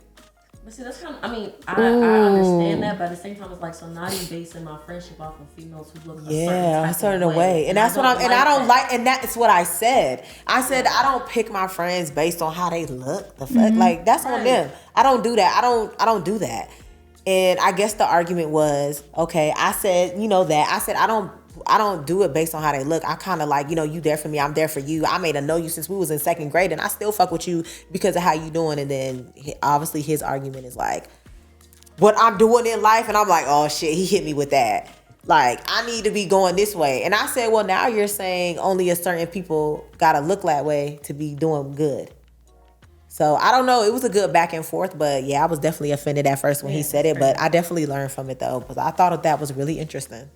But see, that's kind of, I understand that, but at the same time, it's so now you're basing my friendship off of females who look a certain way. And that's what and that's what I said. I said, I don't pick my friends based on how they look. The fuck, that's on them. I don't do that. I don't do that. And I guess the argument was, okay, I said, I said, I don't do it based on how they look. I kind of you there for me, I'm there for you. I made a know you since we was in 2nd grade, and I still fuck with you because of how you doing. And then obviously his argument is what I'm doing in life, and I'm oh shit, he hit me with that. I need to be going this way. And I said, well, now you're saying only a certain people gotta look that way to be doing good. So I don't know. It was a good back and forth, but yeah, I was definitely offended at first when he said it, but I definitely learned from it though, because I thought that was really interesting.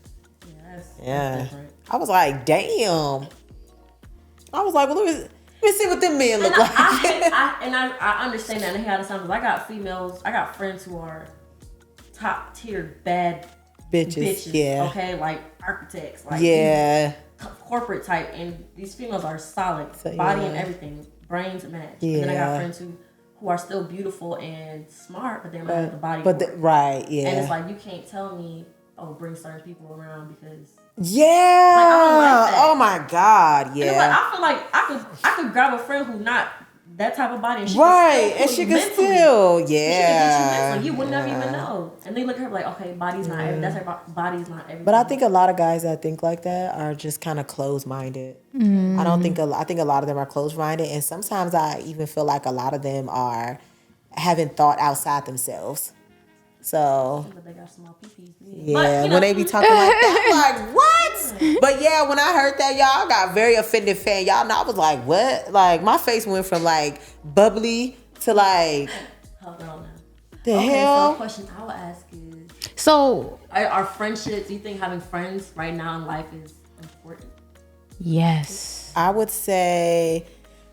Yeah. I was damn. I was well, let me see what them men look like. I understand that, and I understand because I got friends who are top tier bad bitches. Yeah. Okay, architects. Corporate type, and these females are solid, body and everything, brains match. Yeah. And then I got friends who are still beautiful and smart, but they're not have the body. Right, yeah. And it's you can't tell me, bring certain people around because. Yeah. I don't like that. Oh my God. Yeah. And I feel I could grab a friend who's not that type of body, and she she could still, yeah. She could get you wouldn't have even know. And they look at her okay, body's not everything. That's her body's not everything. But I think a lot of guys that think like that are just kind of closed-minded. Mm. I think a lot of them are closed-minded, and sometimes I even feel a lot of them haven't thought outside themselves. So, but they got small pee-pees. Yeah, but, when they be talking like that, I'm what? But yeah, when I heard that, y'all, I got very offended fan. Y'all know I was like, what? Like, my face went from like bubbly to like, Hold on now. the So hell? a question I would ask is, So are friendships, do you think having friends right now in life is important? yes. I would say,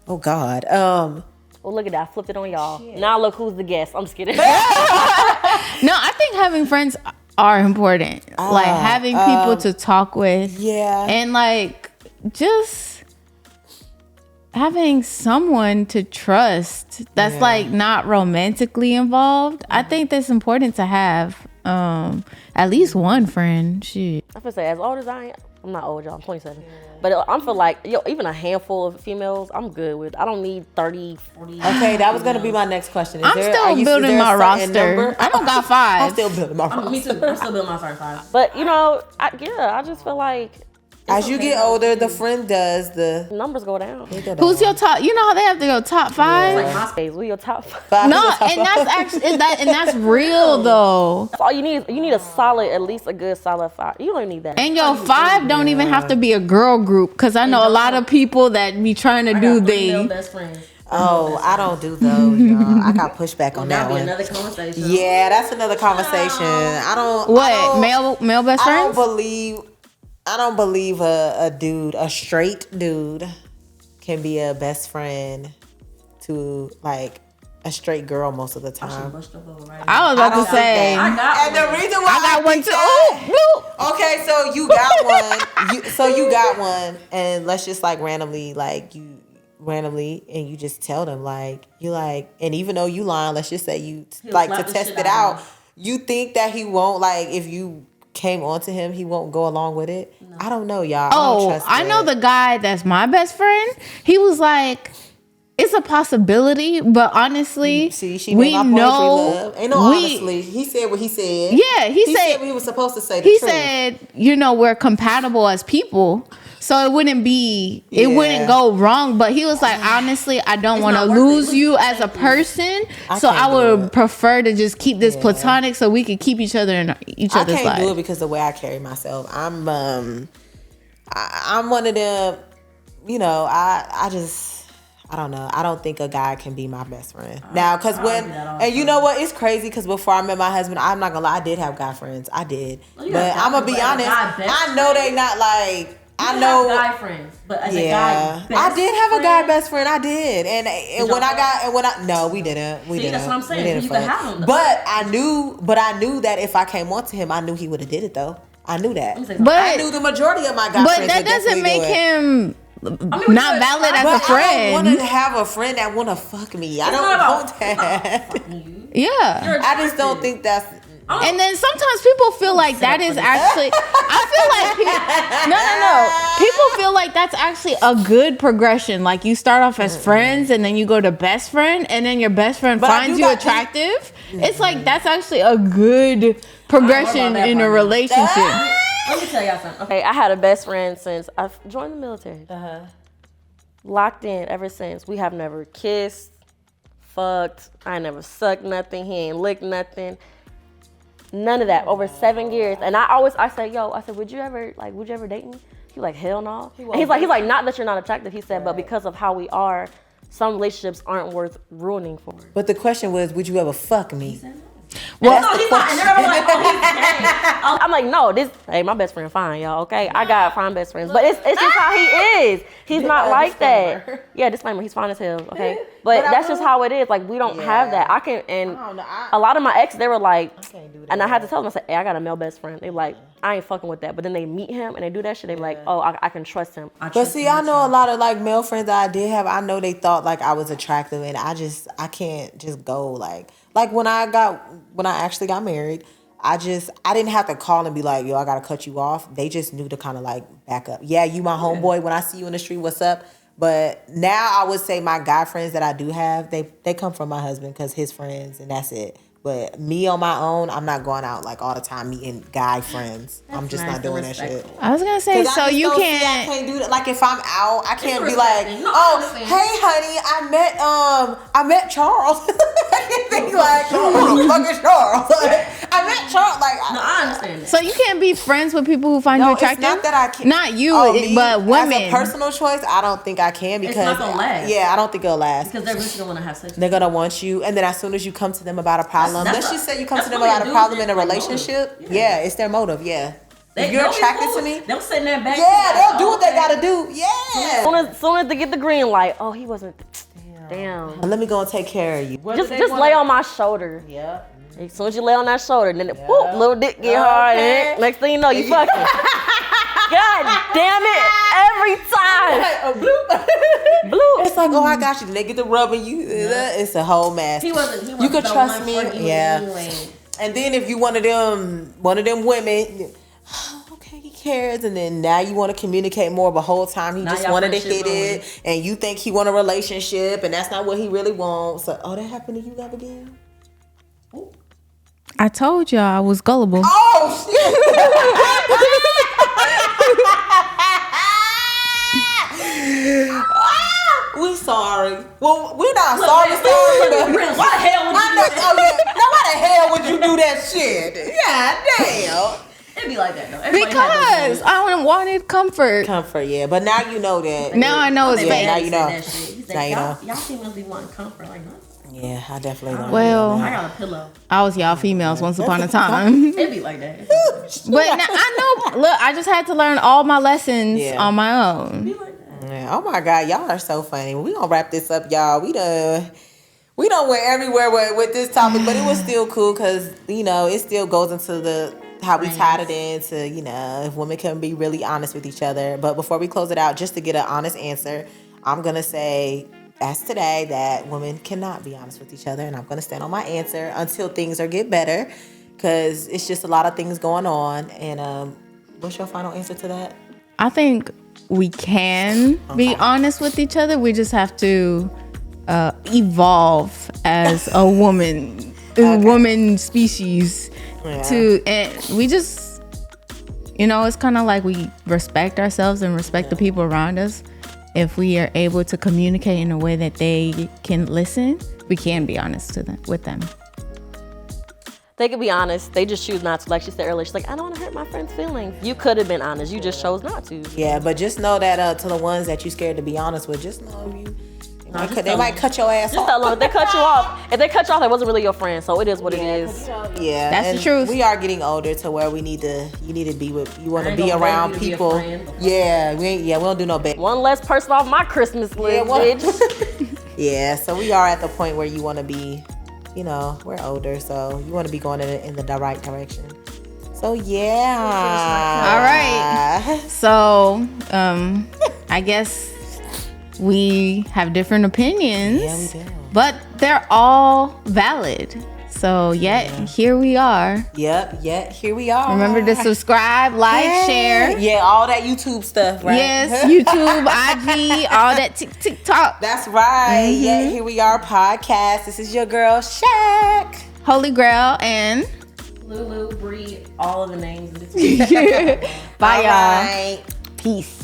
oh God. Well, look at that. I flipped it on y'all. Now look who's the guest. I'm just kidding. No, I think having friends are important. Like having people to talk with. Yeah. And like just having someone to trust that's like not romantically involved. I think that's important to have at least one friend. Shit. I'm gonna say, as old as I am, I'm not old, y'all. I'm 27. But I'm feel like, even a handful of females, I'm good with. I don't need 30, 40. Okay, that was gonna be my next question. I'm still building my roster. I don't got 5. I'm still building my roster. Me too. I'm still building my starting 5. But, I just feel like As you get older, the friend does the numbers go down. Who's your top? You know how they have to go top 5? Like MySpace, we your top 5. No, and that's actually that's real though. That's all you need. You need a solid, at least a good solid 5. You don't need that. And your 5 don't even have to be a girl group, because I know a lot of people that be trying to do Male the. best friends. Oh, I don't do those, y'all. I got pushback on that That'll be one. another conversation. Yeah, that's another conversation. I What don't, male best I don't friends? believe a straight dude can be a best friend to like a straight girl most of the time. I was about to say. I got And the reason why I got one think too. that- Ooh, ooh. Okay, so you got one. You got one, and let's just like randomly, and you just tell them like you like, and even though you lying, let's just say you like to slap the test shit it out of out. him. You think that he won't like if you came onto him, he won't go along with it. No. I don't know, y'all. I know the guy that's my best friend. He was like, it's a possibility, but honestly, See, she we made my know. poetry love. Ain't no honestly. He said what he said. Yeah, he said what he was supposed to say. He truth. said, we're compatible as people. So it wouldn't go wrong. But he was like, honestly, I don't want to lose you as a person. So I would prefer to just keep this platonic so we could keep each other in each other's life. I can't do it because the way I carry myself. I'm one of them, I don't know. I don't think a guy can be my best friend. Now, because and you know what? It's crazy because before I met my husband, I'm not going to lie, I did have guy friends. I did. But I'm going to be honest. I know they not like... I know guy friends, but as a guy, I did have a guy best friend. I did, and we didn't. See, that's what I'm saying. You could have him. But I knew that if I came on to him, I knew he would have did it though. I knew that. But I knew the majority of my guy friends. But that doesn't make him not valid as a friend. I don't want to have a friend that want to fuck me. I don't want that. Yeah, I just don't think that's. And then sometimes people feel like that is actually. I feel like people feel like that's actually a good progression. Like you start off as friends, and then you go to best friend, and then your best friend finds you attractive. It's like that's actually a good progression in a relationship. Let me tell y'all something. Okay, I had a best friend since I joined the military. Locked in ever since. We have never kissed, fucked. I never sucked nothing. He ain't licked nothing. None of that. Over 7 years. And I said, would you ever date me? He was like, hell no. And he's like, not that you're not attractive. He said, but because of how we are, some relationships aren't worth ruining for. But the question was, would you ever fuck me? Well, he's not. And they're like, I'm like, no, my best friend fine, y'all, okay? I got fine best friends. But it's just how he is. He's not like that. Yeah, disclaimer, he's fine as hell, okay? But that's just how it is. Like, we don't have that. A lot of my exes, they were like, and I had to tell them, I said, hey, I got a male best friend. They like, I ain't fucking with that. But then they meet him and they do that shit. They be like, oh, I can trust him. But see, I know a lot of like male friends that I did have. I know they thought like I was attractive, and I can't just go like when I actually got married. I didn't have to call and be like, yo, I gotta cut you off. They just knew to kind of like back up. Yeah, you my homeboy. When I see you in the street, what's up? But now I would say my guy friends that I do have, they come from my husband because his friends, and that's it. But me on my own, I'm not going out like all the time meeting guy friends. I'm just not doing that shit. I was gonna say, so you I can't. can't do that. Like if I'm out, I can't be like, No, hey honey, I met Charles. I can't be like, who the fuck is Charles? I met Charles, like, No, I understand that. So you can't be friends with people who find you attractive? It's not that I can't. Not you, Me, but women. As a personal choice, I don't think I can because It's not gonna last. Yeah, I don't think it'll last. Because they're just gonna want to have sex. They're gonna want you, and then as soon as you come to them about a problem, That's let's just say you come to them really about a problem in a motive. relationship. Yeah. Yeah, it's their motive. Yeah, if you're attracted to me, they'll sit in there back. yeah, they'll do what they gotta do. Yeah. As soon as they get the green light, oh, he wasn't. Damn. Let me go and take care of you. Just lay on my shoulder. Yeah. As soon as you lay on that shoulder, then whoop, little dick get hard. And next thing you know, you fucking. God damn it! Every time. Bloop. It's like, oh, I got you. Then they get to rubbing you. It's a whole mess. He wasn't You could the trust one me. for you Yeah. anyway. And then if you one of them women, okay, he cares, and then now you want to communicate more, but whole time he Now just y'all wanted to friendship hit it, and you think he want a relationship, and that's not what he really wants. So, oh, that happened to you, Abigail? I told y'all I was gullible. Oh shit! We sorry. Well, we're not sorry. But Why the hell would you do that? Now why the hell would you do that shit? Yeah, damn. It'd be like that though. Everybody had those Because I wanted comfort. Comfort, yeah. But now you know that. Now I know it's moments. fake. now you know. That shit. He said, Now you know. Y'all females be wanting comfort like that. Yeah, I definitely don't. Well, I got a pillow. I was y'all females once upon a time. It'd be like that. But now, I know, look, I just had to learn all my lessons Yeah. on my own. Be like that. Yeah, oh my God, y'all are so funny. We gonna wrap this up, y'all. We done went everywhere with this topic, but it was still cool because it still goes into how we tied it into if women can be really honest with each other. But before we close it out, just to get an honest answer, I'm gonna say as today that women cannot be honest with each other, and I'm gonna stand on my answer until things get better because it's just a lot of things going on. And what's your final answer to that? I think we can be honest with each other. We just have to evolve as a woman, woman species. And we just, it's kind of like we respect ourselves and respect the people around us. If we are able to communicate in a way that they can listen, we can be honest with them. They could be honest. They just choose not to. Like she said earlier, she's like, I don't want to hurt my friend's feelings. You could have been honest. You just chose not to. Yeah, but just know that to the ones that you scared to be honest with, just know they might cut your ass Just off. tell them if they cut you off. If they cut you off, that wasn't really your friend. So it is what it is. Yeah, That's and the truth. We are getting older to where you need to be with. You want to ain't be gonna around beg you to be a people. friend. Yeah, we don't do no bad. One less person off my Christmas list, bitch. Yeah, so we are at the point where you want to be. We're older, so you want to be going in the right direction. So yeah. All right. So I guess we have different opinions. Yeah, we do. But they're all valid. So here we are. Yep. Here we are. Remember to subscribe, like, share. Yeah, all that YouTube stuff, right? Yes, YouTube, IG, all that TikTok. That's right. Yeah, here we are, podcast. This is your girl, Shaq. Holy Grail and Lulu, Bree, all of the names in between. bye, All y'all. right. Peace.